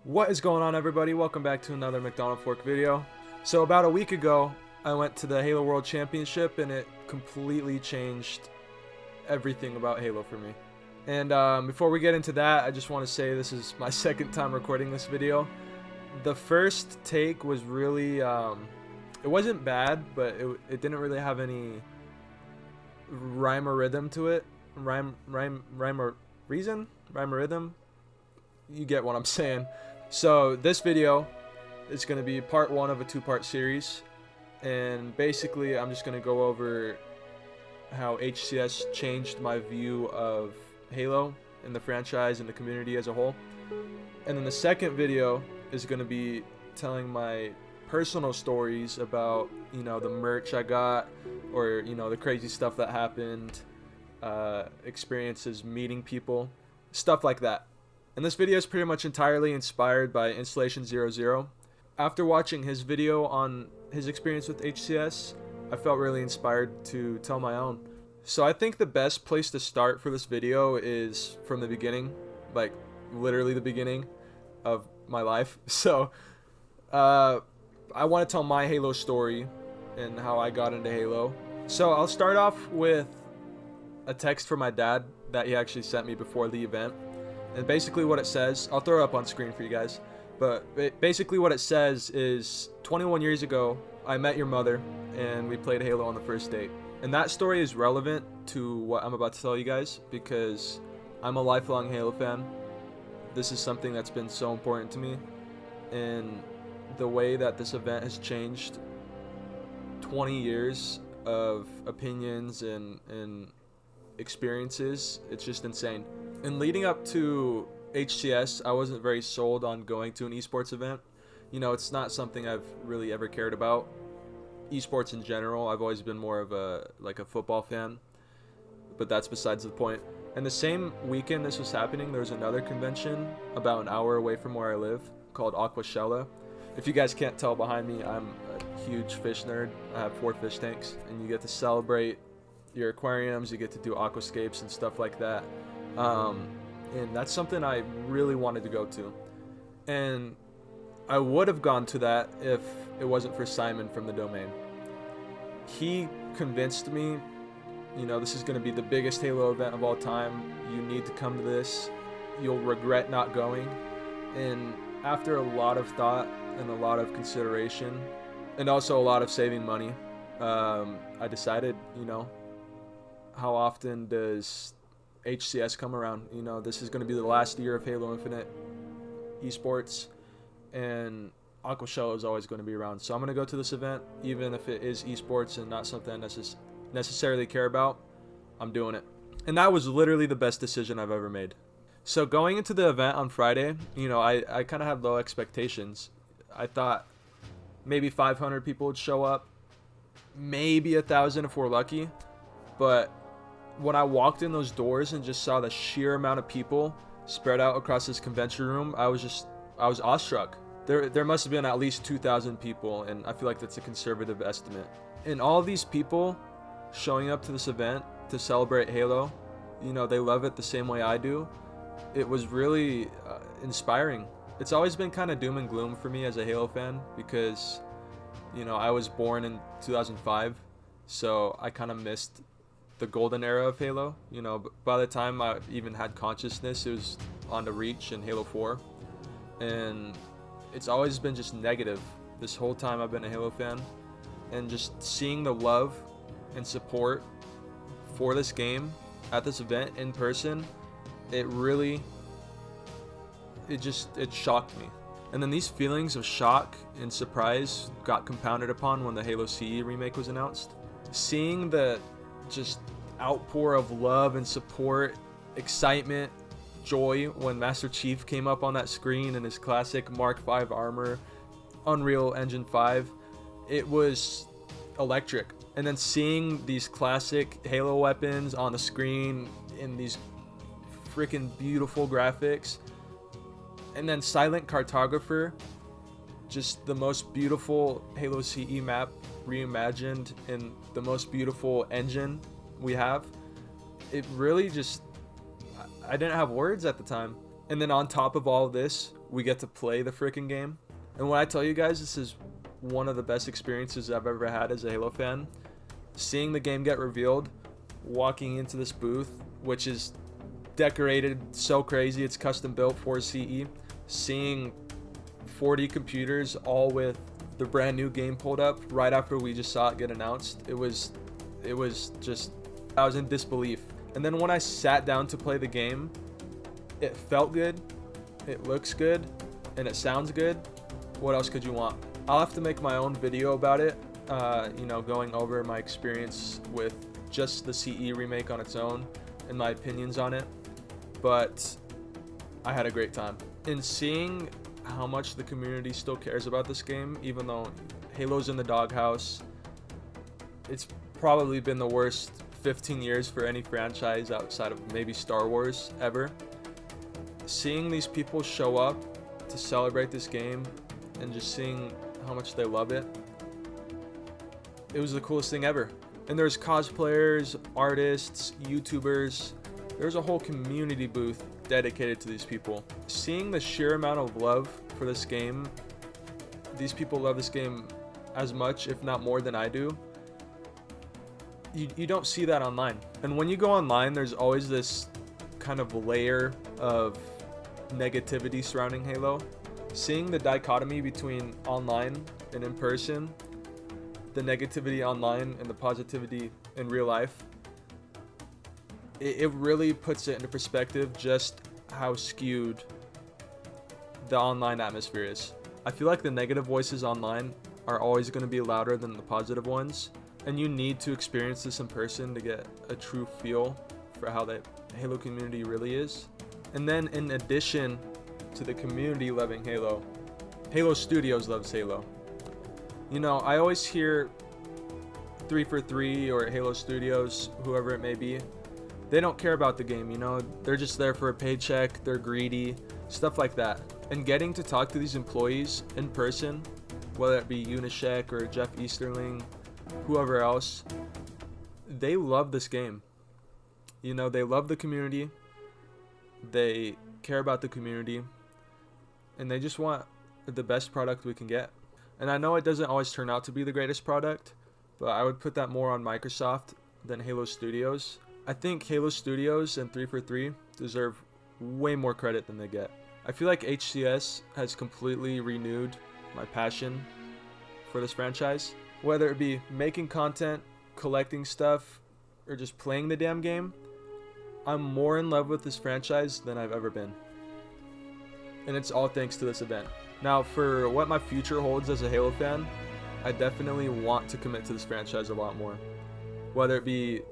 What is going on, everybody? Welcome back to another McDonald Fork video. So about a week ago, I went to the Halo World Championship and it completely changed everything about Halo for me. And before we get into that, I just want to say this is my second time recording this video. The first take was really, it wasn't bad, but it didn't really have any rhyme or rhythm to it. Rhyme or rhythm. You get what I'm saying. So this video is going to be part one of a two-part series, and basically I'm just going to go over how HCS changed my view of Halo and the franchise and the community as a whole. And then the second video is going to be telling my personal stories about, you know, the merch I got, or, you know, the crazy stuff that happened, experiences meeting people, stuff like that. And this video is pretty much entirely inspired by Installation00. After watching his video on his experience with HCS, I felt really inspired to tell my own. So I think the best place to start for this video is from the beginning, like literally the beginning of my life. So I want to tell my Halo story and how I got into Halo. So I'll start off with a text from my dad that he actually sent me before the event. And basically what it says, I'll throw it up on screen for you guys, but basically what it says is, 21 years ago, I met your mother and we played Halo on the first date. And that story is relevant to what I'm about to tell you guys because I'm a lifelong Halo fan. This is something that's been so important to me, and the way that this event has changed 20 years of opinions and experiences, it's just insane. And leading up to HCS, I wasn't very sold on going to an esports event. You know, it's not something I've really ever cared about. Esports in general, I've always been more of a football fan, but that's besides the point. And the same weekend this was happening, there was another convention about an hour away from where I live called Aquashella. If you guys can't tell behind me, I'm a huge fish nerd. I have 4 fish tanks, and you get to celebrate your aquariums, you get to do aquascapes and stuff like that. And that's something I really wanted to go to. And I would have gone to that if it wasn't for Simon from the domain. He convinced me, you know, this is going to be the biggest Halo event of all time. You need to come to this. You'll regret not going. And after a lot of thought and a lot of consideration, and also a lot of saving money, I decided, you know, how often does HCS come around? You know, this is going to be the last year of Halo Infinite esports, and Aquashella is always going to be around. So I'm going to go to this event, even if it is esports and not something I necessarily care about. I'm doing it. And that was literally the best decision I've ever made. So going into the event on Friday, you know, I kind of had low expectations. I thought maybe 500 people would show up, maybe 1,000 if we're lucky. But when I walked in those doors and just saw the sheer amount of people spread out across this convention room, I was awestruck. There must have been at least 2,000 people, and I feel like that's a conservative estimate. And all of these people showing up to this event to celebrate Halo, you know, they love it the same way I do. It was really inspiring. It's always been kind of doom and gloom for me as a Halo fan because, you know, I was born in 2005, so I kind of missed the golden era of Halo. You know, by the time I even had consciousness, it was on to Reach and Halo 4, and it's always been just negative this whole time I've been a Halo fan. And just seeing the love and support for this game at this event in person, it shocked me. And then these feelings of shock and surprise got compounded upon when the Halo CE remake was announced. Seeing the just outpour of love and support, excitement, joy when Master Chief came up on that screen in his classic Mark V armor, Unreal Engine 5, it was electric. And then seeing these classic Halo weapons on the screen in these freaking beautiful graphics, and then Silent Cartographer, just the most beautiful Halo CE map reimagined in the most beautiful engine we have. It really just, I didn't have words at the time. And then on top of all of this, we get to play the freaking game. And when I tell you guys, this is one of the best experiences I've ever had as a Halo fan. Seeing the game get revealed, walking into this booth, which is decorated so crazy, it's custom built for CE. Seeing 40 computers all with the brand new game pulled up right after we just saw it get announced. It was just, I was in disbelief. And then when I sat down to play the game, it felt good, it looks good, and it sounds good. What else could you want? I'll have to make my own video about it, going over my experience with just the CE remake on its own and my opinions on it. But I had a great time. In seeing how much the community still cares about this game, even though Halo's in the doghouse, it's probably been the worst 15 years for any franchise outside of maybe Star Wars ever. Seeing these people show up to celebrate this game and just seeing how much they love it, it was the coolest thing ever. And there's cosplayers, artists, YouTubers. There's a whole community booth dedicated to these people. Seeing the sheer amount of love for this game, these people love this game as much, if not more than I do. You don't see that online. And when you go online, there's always this kind of layer of negativity surrounding Halo. Seeing the dichotomy between online and in person, the negativity online and the positivity in real life, it really puts it into perspective just how skewed the online atmosphere is. I feel like the negative voices online are always going to be louder than the positive ones, and you need to experience this in person to get a true feel for how the Halo community really is. And then in addition to the community loving Halo, Halo Studios loves Halo. You know, I always hear 343 or Halo Studios, whoever it may be, they don't care about the game, you know, they're just there for a paycheck, they're greedy, stuff like that. And getting to talk to these employees in person, whether it be Ubernick or Jeff Easterling, whoever else, they love this game. You know, they love the community, they care about the community, and they just want the best product we can get. And I know it doesn't always turn out to be the greatest product, but I would put that more on Microsoft than Halo Studios. I think Halo Studios and 343 deserve way more credit than they get. I feel like HCS has completely renewed my passion for this franchise. Whether it be making content, collecting stuff, or just playing the damn game, I'm more in love with this franchise than I've ever been. And it's all thanks to this event. Now, for what my future holds as a Halo fan, I definitely want to commit to this franchise a lot more. Whether it be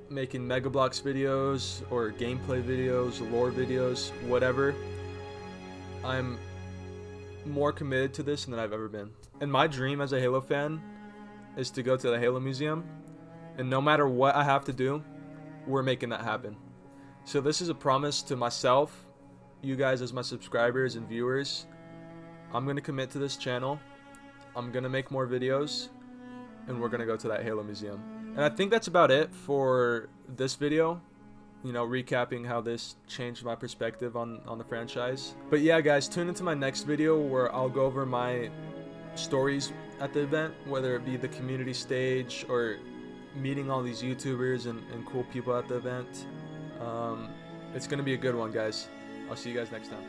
making Mega Bloks videos or gameplay videos, lore videos, whatever, I'm more committed to this than I've ever been. And my dream as a Halo fan is to go to the Halo Museum, and no matter what I have to do, we're making that happen. So this is a promise to myself, you guys as my subscribers and viewers. I'm going to commit to this channel, I'm going to make more videos, and we're going to go to that Halo Museum. And I think that's about it for this video, you know, recapping how this changed my perspective on the franchise. But yeah, guys, tune into my next video where I'll go over my stories at the event, whether it be the community stage or meeting all these YouTubers and cool people at the event. It's going to be a good one, guys. I'll see you guys next time.